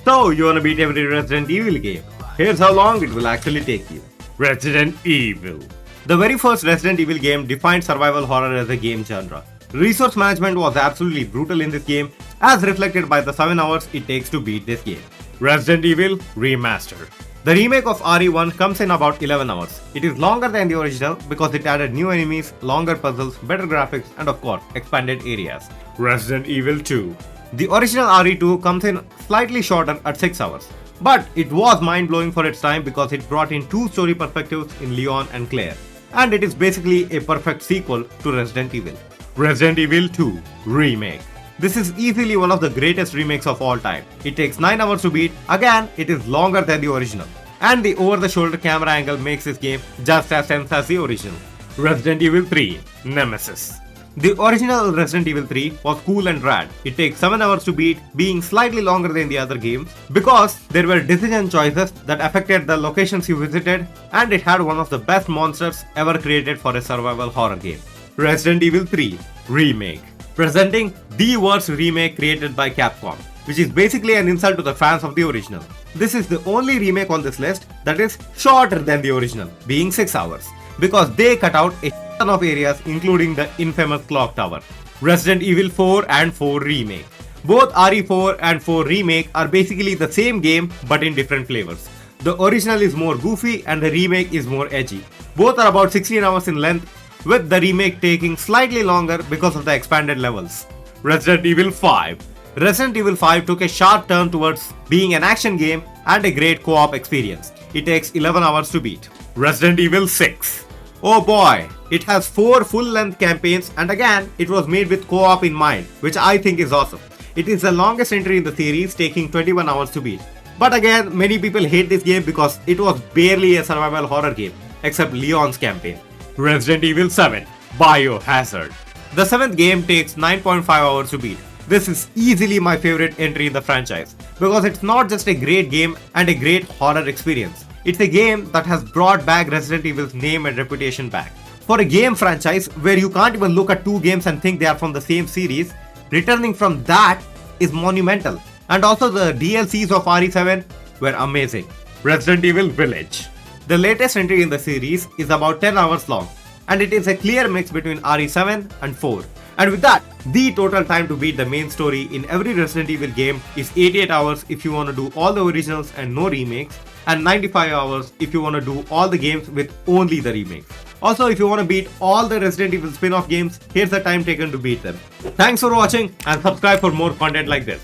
So, you wanna beat every Resident Evil game? Here's how long it will actually take you. Resident Evil. The very first Resident Evil game defined survival horror as a game genre. Resource management was absolutely brutal in this game, as reflected by the 7 hours it takes to beat this game. Resident Evil Remastered. The remake of RE1 comes in about 11 hours. It is longer than the original because it added new enemies, longer puzzles, better graphics, and of course, expanded areas. Resident Evil 2. The original RE2 comes in slightly shorter at 6 hours. But it was mind-blowing for its time because it brought in two story perspectives in Leon and Claire. And it is basically a perfect sequel to Resident Evil. Resident Evil 2 Remake. This is easily one of the greatest remakes of all time. It takes 9 hours to beat, again it is longer than the original. And the over-the-shoulder camera angle makes this game just as tense as the original. Resident Evil 3 Nemesis. The original Resident Evil 3 was cool and rad. It takes 7 hours to beat, being slightly longer than the other games because there were decision choices that affected the locations you visited, and it had one of the best monsters ever created for a survival horror game. Resident Evil 3 Remake. Presenting the worst remake created by Capcom, which is basically an insult to the fans of the original. This is the only remake on this list that is shorter than the original, being 6 hours, because they cut out a ton of areas including the infamous clock tower. Resident Evil 4 and 4 Remake. Both RE4 and 4 Remake are basically the same game but in different flavors. The original is more goofy and the remake is more edgy. Both are about 16 hours in length, with the remake taking slightly longer because of the expanded levels. Resident Evil 5. Resident Evil 5 took a sharp turn towards being an action game and a great co-op experience. It takes 11 hours to beat. Resident Evil 6. Oh boy, it has 4 full-length campaigns, and again, it was made with co-op in mind, which I think is awesome. It is the longest entry in the series, taking 21 hours to beat. But again, many people hate this game because it was barely a survival horror game, except Leon's campaign. Resident Evil 7 Biohazard. The 7th game takes 9.5 hours to beat. This is easily my favorite entry in the franchise because it's not just a great game and a great horror experience. It's a game that has brought back Resident Evil's name and reputation back. For a game franchise where you can't even look at two games and think they are from the same series, returning from that is monumental. And also the DLCs of RE7 were amazing. Resident Evil Village. The latest entry in the series is about 10 hours long, and it is a clear mix between RE7 and 4. And with that, the total time to beat the main story in every Resident Evil game is 88 hours if you want to do all the originals and no remakes, and 95 hours if you want to do all the games with only the remakes. Also, if you want to beat all the Resident Evil spin-off games, here's the time taken to beat them. Thanks for watching and subscribe for more content like this.